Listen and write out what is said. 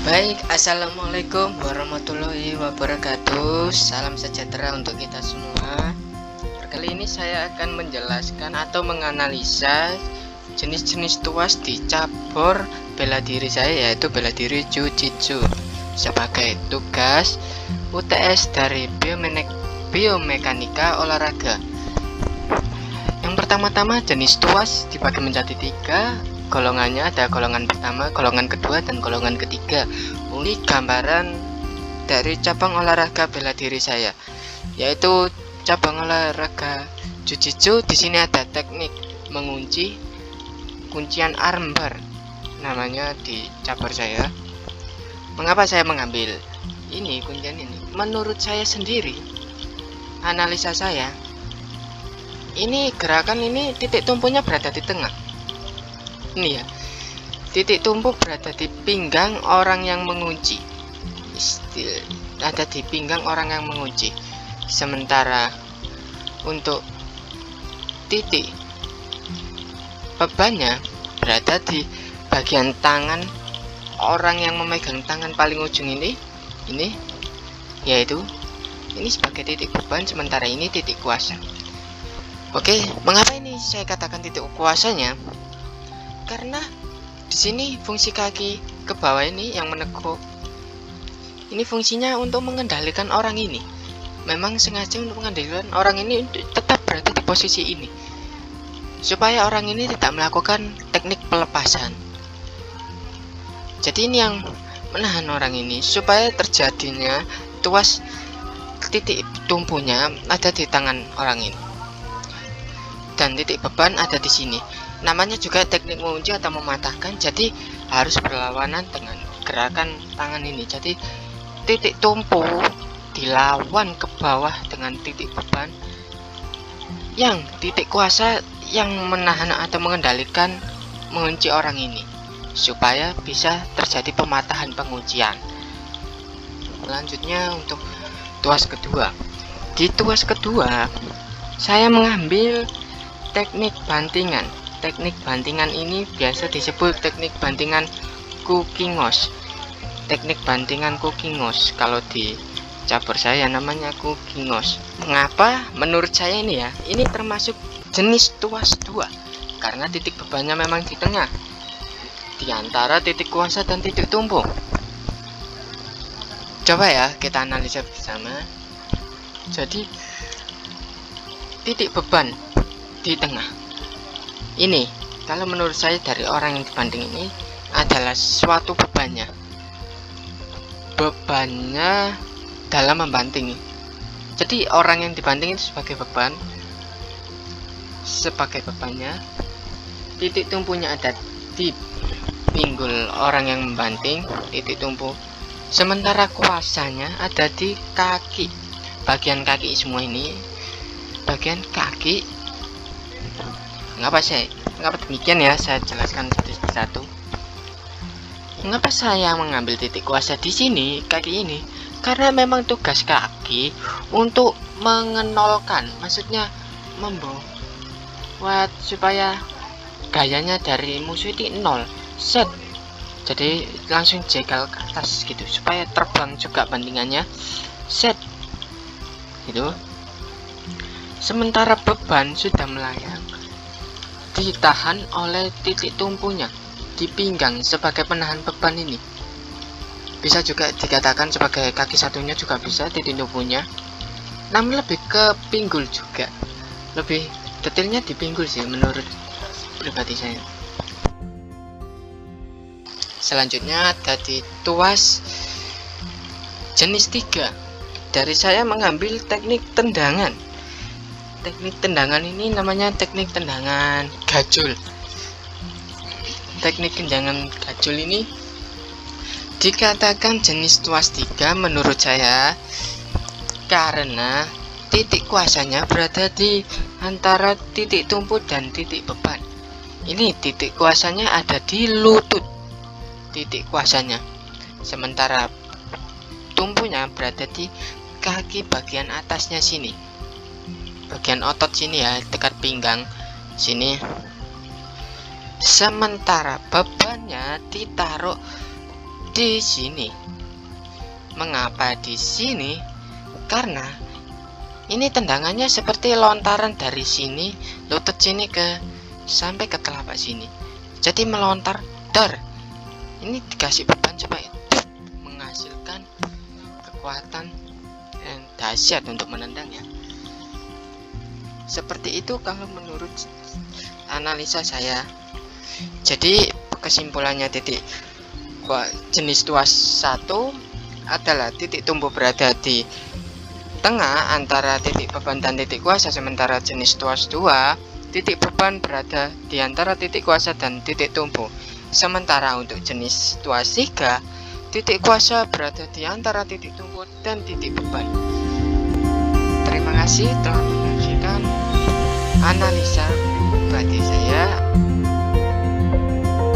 Baik, assalamualaikum warahmatullahi wabarakatuh. Salam sejahtera untuk kita semua. Kali ini saya akan menjelaskan atau menganalisa jenis-jenis tuas di cabur bela diri saya, yaitu bela diri Jiu-Jitsu sebagai tugas UTS dari biomekanika olahraga. Yang pertama-tama, jenis tuas dibagi menjadi 3 golongannya. Ada golongan pertama, golongan kedua, dan golongan ketiga. Ini gambaran dari cabang olahraga bela diri saya, yaitu cabang olahraga Jiu-Jitsu. Di sini ada teknik mengunci, kuncian armbar namanya di cabur saya. Mengapa saya mengambil ini kuncian ini? Menurut saya sendiri, analisa saya, ini gerakan ini titik tumpunya berada di tengah. Ini ya, titik tumpu berada di pinggang orang yang mengunci. Ada di pinggang orang yang mengunci. Sementara untuk titik bebannya berada di bagian tangan orang yang memegang tangan paling ujung ini, yaitu ini sebagai titik beban, sementara ini titik kuasa. Oke, mengapa ini saya katakan titik kuasanya? Karena di sini fungsi kaki ke bawah ini yang menekuk, ini fungsinya untuk mengendalikan orang ini. Memang sengaja untuk mengendalikan orang ini untuk tetap berada di posisi ini, supaya orang ini tidak melakukan teknik pelepasan. Jadi ini yang menahan orang ini supaya terjadinya tuas titik tumpunya ada di tangan orang ini, dan titik beban ada di sini. Namanya juga teknik mengunci atau mematahkan, jadi harus berlawanan dengan gerakan tangan ini. Jadi titik tumpu dilawan ke bawah dengan titik beban, yang titik kuasa yang menahan atau mengendalikan mengunci orang ini, supaya bisa terjadi pematahan penguncian. Selanjutnya untuk tuas kedua. Di tuas kedua saya mengambil teknik bantingan. Teknik bantingan ini biasa disebut teknik bantingan kukingos. Teknik bantingan kukingos, kalau di cabur saya namanya kukingos. Mengapa? Menurut saya ini ya, ini termasuk jenis tuas 2 karena titik bebannya memang di tengah, di antara titik kuasa dan titik tumpu. Coba ya kita analisa bersama. Jadi titik beban di tengah ini, kalau menurut saya dari orang yang dibanting ini adalah suatu bebannya dalam membanting. Jadi orang yang dibanting itu sebagai bebannya, titik tumpunya ada di pinggul orang yang membanting, titik tumpu. Sementara kuasanya ada di kaki, bagian kaki semua ini, bagian kaki. Mengapa demikian ya, saya jelaskan satu-satu. Mengapa saya mengambil titik kuasa di sini, kaki ini? Karena memang tugas kaki untuk mengenolkan, maksudnya membuat supaya gayanya dari musuh itu 0 set. Jadi langsung jegal ke atas gitu, supaya terbang juga bandingannya set gitu. Sementara beban sudah melayang, ditahan oleh titik tumpunya di pinggang sebagai penahan beban ini. Bisa juga dikatakan sebagai kaki satunya juga bisa titik tumpunya, namun lebih ke pinggul juga, lebih detailnya di pinggul sih menurut pribadi saya. Selanjutnya ada di tuas jenis 3. Dari saya mengambil teknik tendangan. Teknik tendangan ini namanya teknik tendangan gajul. Teknik tendangan gajul ini dikatakan jenis tuas 3 menurut saya, karena titik kuasanya berada di antara titik tumpu dan titik beban. Ini titik kuasanya ada di lutut, titik kuasanya. Sementara tumpunya berada di kaki bagian atasnya sini, bagian otot sini ya, dekat pinggang sini. Sementara bebannya ditaruh di sini. Mengapa di sini? Karena ini tendangannya seperti lontaran dari sini, lutut sini sampai ke telapak sini. Jadi melontar dar. Ini dikasih beban supaya menghasilkan kekuatan yang dahsyat untuk menendang ya. Seperti itu kalau menurut analisa saya. Jadi kesimpulannya jenis tuas 1 adalah titik tumbuh berada di tengah antara titik beban dan titik kuasa, sementara jenis tuas 2 titik beban berada di antara titik kuasa dan titik tumbuh. Sementara untuk jenis tuas 3 titik kuasa berada di antara titik tumbuh dan titik beban. Terima kasih telah menyaksikan analisa pribadi saya.